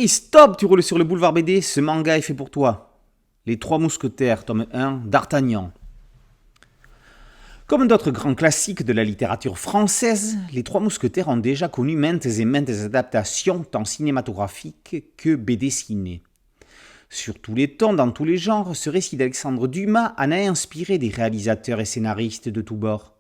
Hey, stop, tu roules sur le boulevard BD, ce manga est fait pour toi. Les Trois Mousquetaires, tome 1, d'Artagnan. Comme d'autres grands classiques de la littérature française, Les Trois Mousquetaires ont déjà connu maintes et maintes adaptations tant cinématographiques que BD ciné. Sur tous les tons, dans tous les genres, ce récit d'Alexandre Dumas en a inspiré des réalisateurs et scénaristes de tous bords.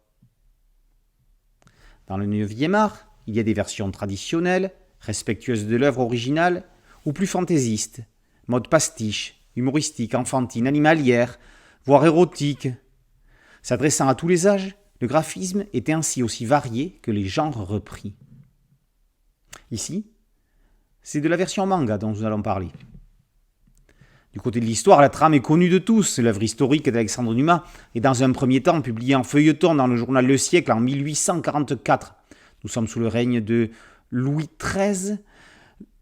Dans le 9e art, il y a des versions traditionnelles, respectueuses de l'œuvre originale, ou plus fantaisistes, mode pastiche, humoristique, enfantine, animalière, voire érotique. S'adressant à tous les âges, le graphisme est ainsi aussi varié que les genres repris. Ici, c'est de la version manga dont nous allons parler. Du côté de l'histoire, la trame est connue de tous. L'œuvre historique d'Alexandre Dumas est dans un premier temps publiée en feuilleton dans le journal Le Siècle en 1844. Nous sommes sous le règne de Louis XIII.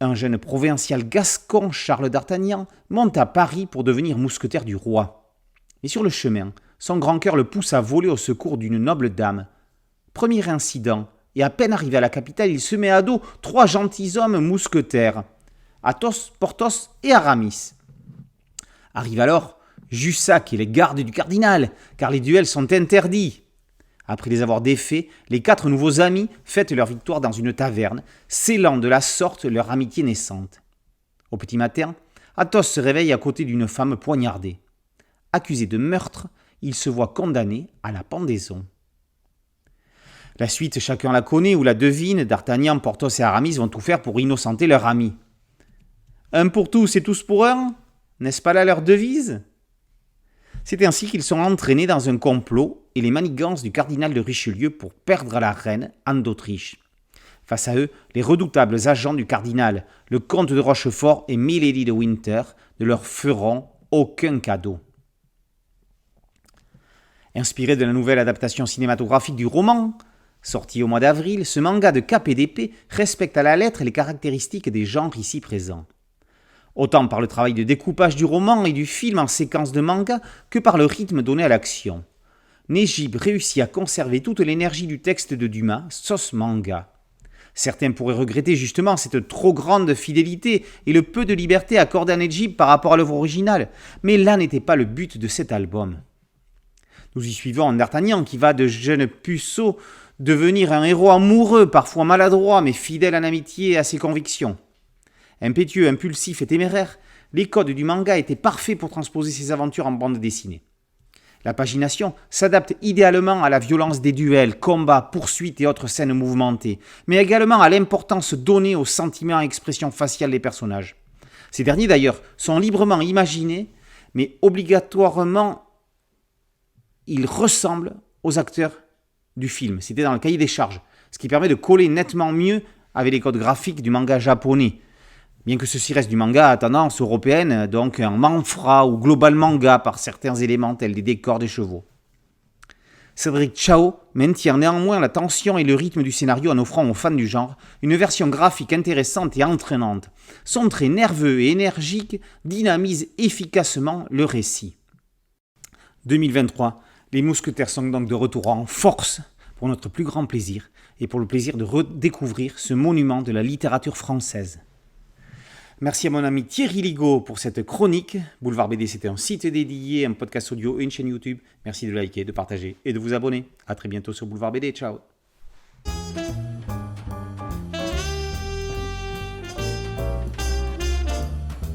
Un jeune provincial gascon, Charles d'Artagnan, monte à Paris pour devenir mousquetaire du roi. Mais sur le chemin, son grand cœur le pousse à voler au secours d'une noble dame. Premier incident, et à peine arrivé à la capitale, il se met à dos 3 gentilshommes mousquetaires, Athos, Porthos et Aramis. Arrive alors Jussac et les gardes du cardinal, car les duels sont interdits. Après les avoir défaits, les 4 nouveaux amis fêtent leur victoire dans une taverne, scellant de la sorte leur amitié naissante. Au petit matin, Athos se réveille à côté d'une femme poignardée. Accusé de meurtre, il se voit condamné à la pendaison. La suite, chacun la connaît ou la devine. D'Artagnan, Porthos et Aramis vont tout faire pour innocenter leur ami. Un pour tous et tous pour un, n'est-ce pas là leur devise ? C'est ainsi qu'ils sont entraînés dans un complot et les manigances du cardinal de Richelieu pour perdre la reine, Anne d'Autriche. Face à eux, les redoutables agents du cardinal, le comte de Rochefort et Milady de Winter, ne leur feront aucun cadeau. Inspiré de la nouvelle adaptation cinématographique du roman, sorti au mois d'avril, ce manga de cap et d'épée respecte à la lettre les caractéristiques des genres ici présents. Autant par le travail de découpage du roman et du film en séquence de manga que par le rythme donné à l'action. Negib réussit à conserver toute l'énergie du texte de Dumas, sauce manga. Certains pourraient regretter justement cette trop grande fidélité et le peu de liberté accordé à Negib par rapport à l'œuvre originale, mais là n'était pas le but de cet album. Nous y suivons un D'Artagnan qui va de jeune puceau devenir un héros amoureux, parfois maladroit mais fidèle en amitié à ses convictions. Impétueux, impulsif et téméraire, les codes du manga étaient parfaits pour transposer ses aventures en bande dessinée. La pagination s'adapte idéalement à la violence des duels, combats, poursuites et autres scènes mouvementées, mais également à l'importance donnée aux sentiments et expressions faciales des personnages. Ces derniers d'ailleurs sont librement imaginés, mais obligatoirement ils ressemblent aux acteurs du film. C'était dans le cahier des charges, ce qui permet de coller nettement mieux avec les codes graphiques du manga japonais. Bien que ceci reste du manga à tendance européenne, donc un manfra ou global manga par certains éléments tels des décors des chevaux. Cédric Chao maintient néanmoins la tension et le rythme du scénario en offrant aux fans du genre une version graphique intéressante et entraînante. Son trait nerveux et énergique dynamise efficacement le récit. 2023, les mousquetaires sont donc de retour en force pour notre plus grand plaisir et pour le plaisir de redécouvrir ce monument de la littérature française. Merci à mon ami Thierry Ligaud pour cette chronique. Boulevard BD, c'était un site dédié, un podcast audio et une chaîne YouTube. Merci de liker, de partager et de vous abonner. À très bientôt sur Boulevard BD. Ciao.